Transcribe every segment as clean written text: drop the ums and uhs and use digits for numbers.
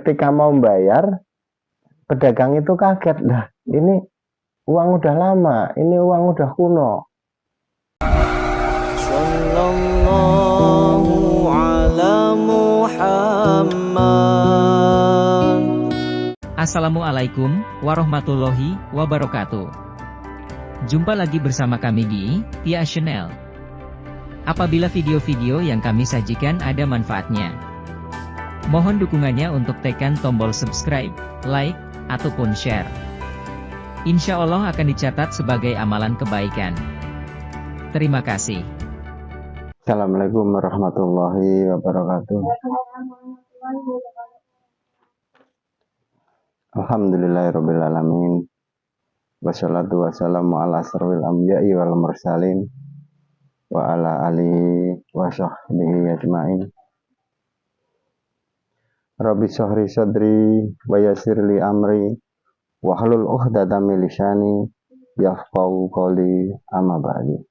ketika mau bayar, pedagang itu kaget. Nah, ini uang udah lama, ini uang udah kuno. Sallallahu ala Muhammad. Assalamualaikum warahmatullahi wabarakatuh. Jumpa lagi bersama kami di Tia Channel. Apabila video-video yang kami sajikan ada manfaatnya, mohon dukungannya untuk tekan tombol subscribe, like, ataupun share. Insya Allah akan dicatat sebagai amalan kebaikan. Terima kasih. Assalamualaikum warahmatullahi wabarakatuh. Alhamdulillahirrabbilalamin. Wassalatu wassalamu ala asrofil anbiya'i wal mursalin wa ala alihi wa sahbihi ajma'in. Rabbi shrah sadri wa yassir li amri wahlul 'uqdatam min lisani yafqahu qawli, amma ba'du.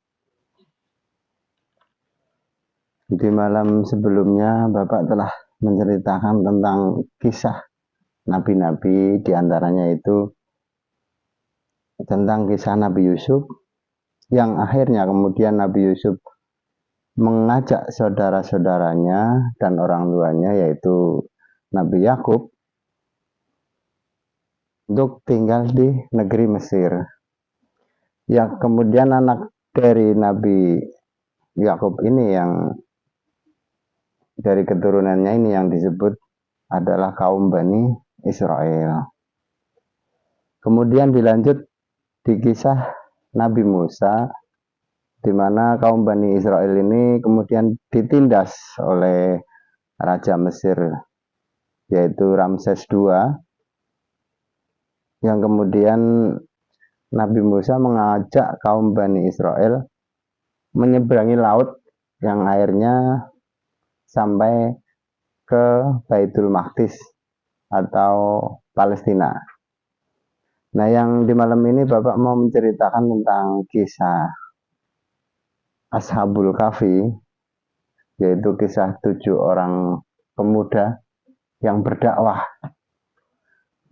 Di malam sebelumnya Bapak telah menceritakan tentang kisah nabi-nabi, diantaranya itu tentang kisah Nabi Yusuf, yang akhirnya kemudian Nabi Yusuf mengajak saudara-saudaranya dan orang tuanya, yaitu Nabi Yakub, untuk tinggal di negeri Mesir. Yang kemudian anak dari Nabi Yakub ini, yang dari keturunannya ini, yang disebut adalah kaum Bani Israel. Kemudian dilanjut di kisah Nabi Musa, di mana kaum Bani Israel ini kemudian ditindas oleh Raja Mesir, yaitu Ramses II, yang kemudian Nabi Musa mengajak kaum Bani Israel menyeberangi laut yang airnya sampai ke Baitul Maqdis atau Palestina. Nah, yang di malam ini Bapak mau menceritakan tentang kisah Ashabul Kahfi, yaitu kisah 7 orang pemuda yang berdakwah.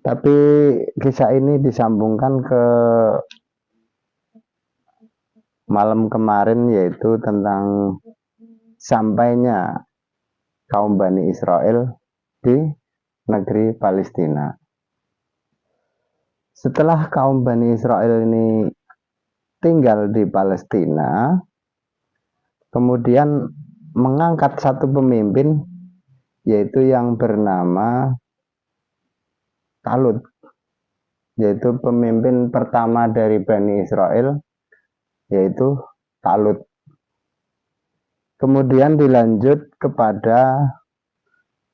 Tapi kisah ini disambungkan ke malam kemarin, yaitu tentang sampainya kaum Bani Israel di negeri Palestina. Setelah kaum Bani Israel ini tinggal di Palestina, kemudian mengangkat satu pemimpin, yaitu yang bernama Talut, yaitu pemimpin pertama dari Bani Israel, yaitu Talut. Kemudian dilanjut kepada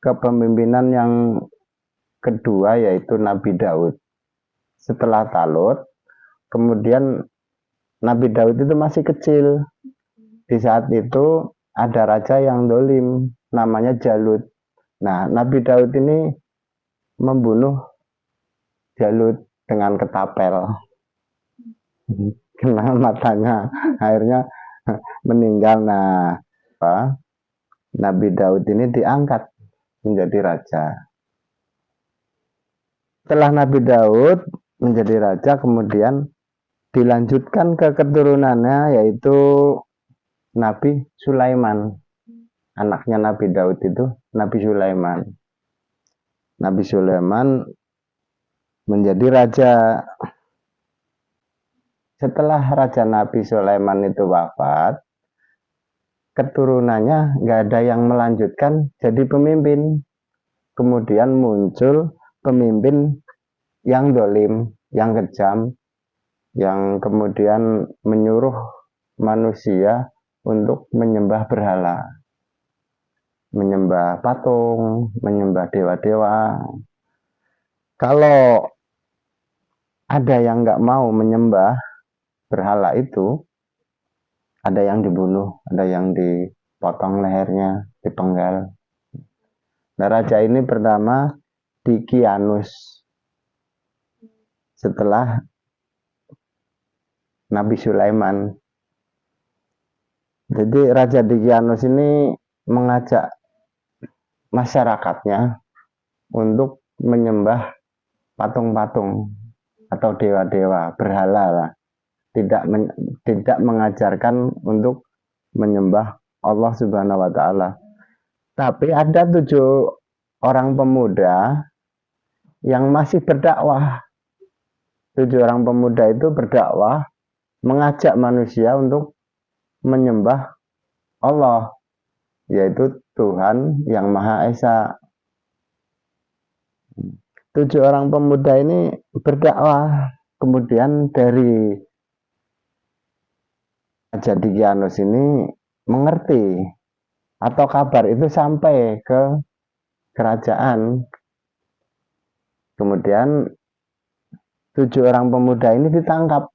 kepemimpinan yang kedua, yaitu Nabi Daud. Setelah Talut, kemudian Nabi Daud itu masih kecil. Di saat itu ada raja yang dolim, namanya Jalut. Nah, Nabi Daud ini membunuh Jalut dengan ketapel. Kena matanya, akhirnya meninggal. Nah, Nabi Daud ini diangkat menjadi raja. Setelah Nabi Daud menjadi raja, kemudian dilanjutkan ke keturunannya, yaitu Nabi Sulaiman. Anaknya Nabi Daud itu Nabi Sulaiman. Nabi Sulaiman menjadi raja. Setelah Raja Nabi Sulaiman itu wafat, keturunannya nggak ada yang melanjutkan jadi pemimpin. Kemudian muncul pemimpin yang dolim, yang kejam, yang kemudian menyuruh manusia untuk menyembah berhala, menyembah patung, menyembah dewa-dewa. Kalau ada yang nggak mau menyembah berhala itu, ada yang dibunuh, ada yang dipotong lehernya, dipenggal. Nah, raja ini pertama Dikianus setelah Nabi Sulaiman. Jadi Raja Dikianus ini mengajak masyarakatnya untuk menyembah patung-patung atau dewa-dewa, berhala lah. Tidak mengajarkan untuk menyembah Allah Subhanahu wa Ta'ala. Tapi ada 7 orang pemuda yang masih berdakwah. 7 orang pemuda itu berdakwah, mengajak manusia untuk menyembah Allah, yaitu Tuhan yang Maha Esa. 7 orang pemuda ini berdakwah, kemudian dari Raja Dicyanus ini mengerti atau kabar itu sampai ke kerajaan. Kemudian 7 orang pemuda ini ditangkap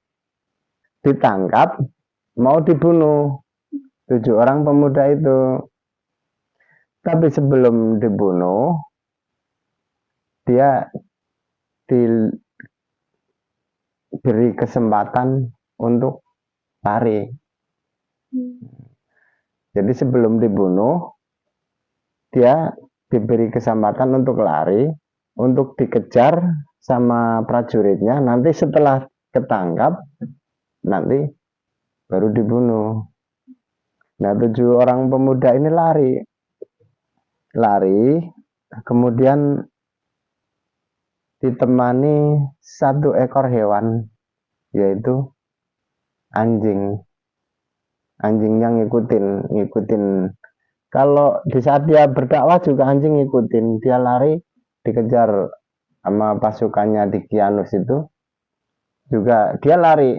mau dibunuh 7 orang pemuda itu. Tapi sebelum dibunuh, dia diberi kesempatan untuk lari. Jadi sebelum dibunuh, dia diberi kesempatan untuk lari, untuk dikejar sama prajuritnya. Nanti setelah ketangkap, nanti baru dibunuh. Nah, 7 orang pemuda ini lari, kemudian ditemani 1 ekor hewan, yaitu anjing. Anjingnya ngikutin. Kalau di saat dia berdakwah juga anjing ngikutin. Dia lari, dikejar sama pasukannya Dicyanus itu. Juga dia lari,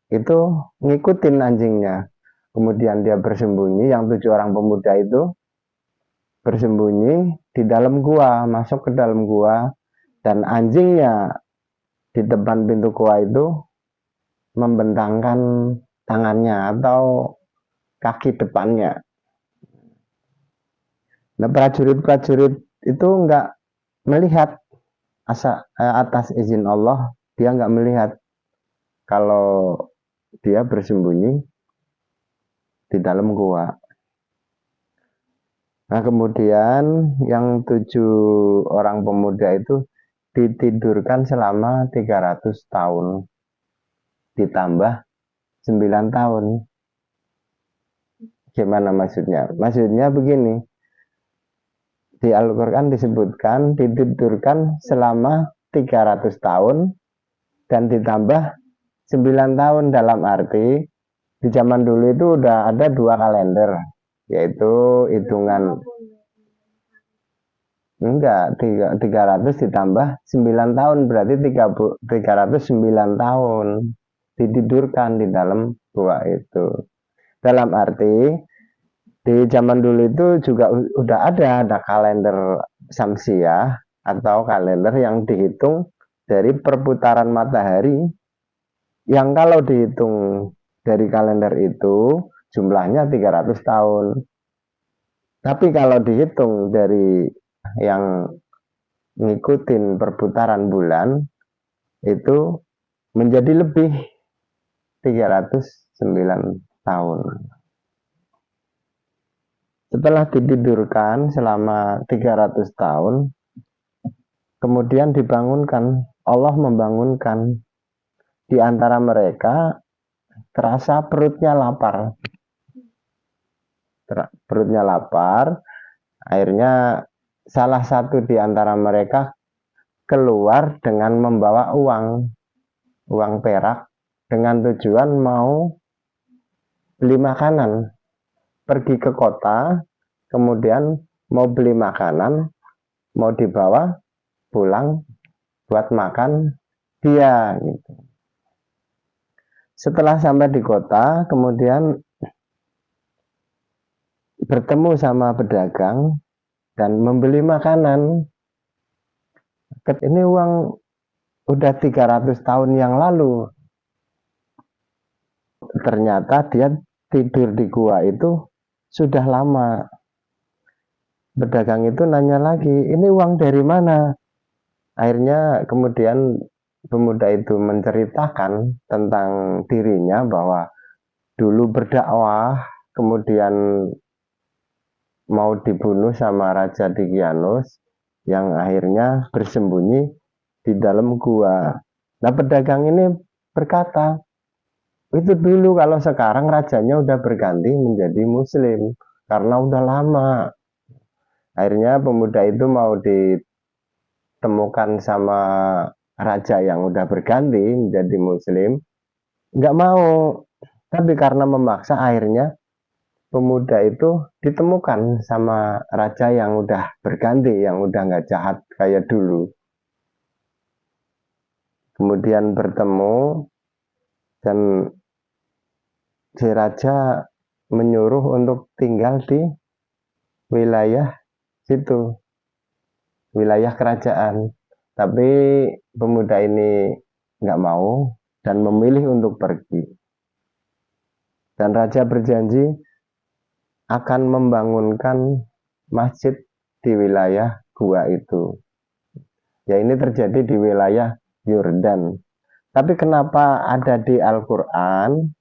itu ngikutin anjingnya. Kemudian dia bersembunyi, yang 7 orang pemuda itu bersembunyi di dalam gua, masuk ke dalam gua. Dan anjingnya di depan pintu gua itu membentangkan tangannya atau kaki depannya. Nah, prajurit-prajurit itu enggak melihat atas izin Allah, dia enggak melihat kalau dia bersembunyi di dalam gua. Nah, kemudian yang 7 orang pemuda itu ditidurkan selama 300 tahun. Ditambah 9 tahun. Gimana maksudnya? Maksudnya begini. Di Al-Quran disebutkan ditidurkan selama 300 tahun dan ditambah 9 tahun, dalam arti di zaman dulu itu udah ada 2 kalender, yaitu hitungan 300 ditambah 9 tahun berarti 309 tahun ditidurkan di dalam gua itu. Dalam arti di zaman dulu itu juga udah ada kalender Syamsiah atau kalender yang dihitung dari perputaran matahari, yang kalau dihitung dari kalender itu jumlahnya 300 tahun. Tapi kalau dihitung dari yang ngikutin perputaran bulan itu menjadi lebih 309 tahun. Setelah ditidurkan selama 300 tahun, kemudian dibangunkan, Allah membangunkan. Di antara mereka terasa perutnya lapar. Perutnya lapar, akhirnya salah satu di antara mereka keluar dengan membawa uang perak dengan tujuan mau beli makanan. Pergi ke kota, kemudian mau beli makanan, mau dibawa pulang buat makan dia gitu. Setelah sampai di kota, kemudian bertemu sama pedagang dan membeli makanan. Ini uang udah 300 tahun yang lalu. Ternyata dia tidur di gua itu sudah lama. Pedagang itu nanya lagi, ini uang dari mana? Akhirnya kemudian pemuda itu menceritakan tentang dirinya bahwa dulu berdakwah, kemudian mau dibunuh sama Raja Dicyanus, yang akhirnya bersembunyi di dalam gua. Nah, pedagang ini berkata, itu dulu, kalau sekarang rajanya udah berganti menjadi muslim karena udah lama. Akhirnya pemuda itu mau ditemukan sama raja yang udah berganti menjadi muslim, nggak mau. Tapi karena memaksa, akhirnya pemuda itu ditemukan sama raja yang udah berganti, yang udah nggak jahat kayak dulu. Kemudian bertemu, dan si raja menyuruh untuk tinggal di wilayah situ, wilayah kerajaan. Tapi pemuda ini nggak mau dan memilih untuk pergi. Dan raja berjanji akan membangunkan masjid di wilayah gua itu. Ya, ini terjadi di wilayah Yordan. Tapi kenapa ada di Al-Quran?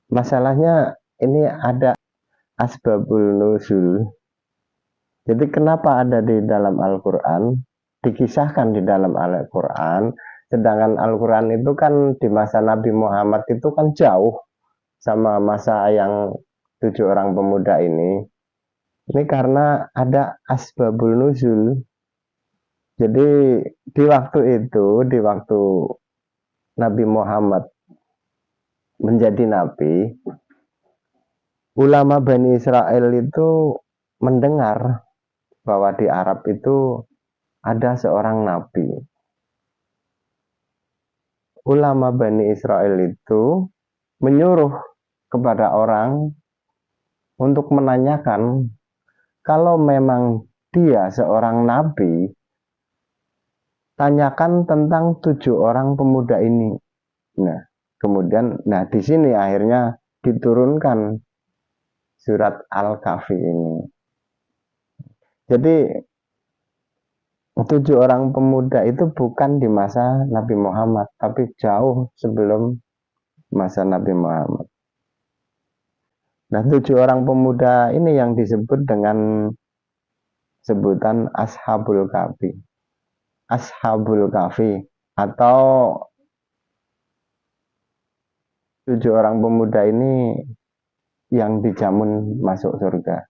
Masalahnya ini ada asbabul nuzul. Jadi kenapa ada di dalam Al-Quran? Dikisahkan di dalam Al-Quran. Sedangkan Al-Quran itu kan di masa Nabi Muhammad itu kan jauh sama masa yang 7 orang pemuda ini. Ini karena ada asbabul nuzul. Jadi di waktu itu, di waktu Nabi Muhammad menjadi nabi, ulama Bani Israel itu mendengar bahwa di Arab itu ada seorang nabi. Ulama Bani Israel itu menyuruh kepada orang untuk menanyakan kalau memang dia seorang nabi, tanyakan tentang 7 orang pemuda ini. Nah, kemudian, di sini akhirnya diturunkan surat Al-Kahfi ini. Jadi 7 orang pemuda itu bukan di masa Nabi Muhammad, tapi jauh sebelum masa Nabi Muhammad. Nah, 7 orang pemuda ini yang disebut dengan sebutan Ashabul Kahfi. Ashabul Kahfi, atau 7 orang pemuda ini yang dijamin masuk surga.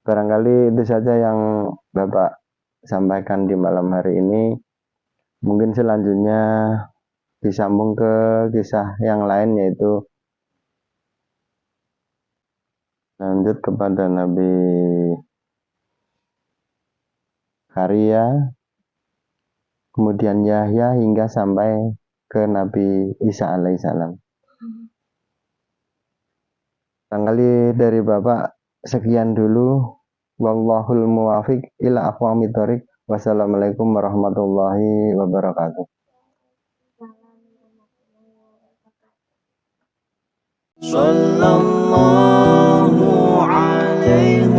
Barangkali itu saja yang Bapak sampaikan di malam hari ini. Mungkin selanjutnya disambung ke kisah yang lain, yaitu lanjut kepada Nabi Zakaria, kemudian Yahya, hingga sampai ke Nabi Isa alaihissalam. Barangkali dari Bapak sekian dulu. Wallahul muwafiq ila aqwamit thoriq. Wassalamualaikum warahmatullahi wabarakatuh. Sallallahu alaihi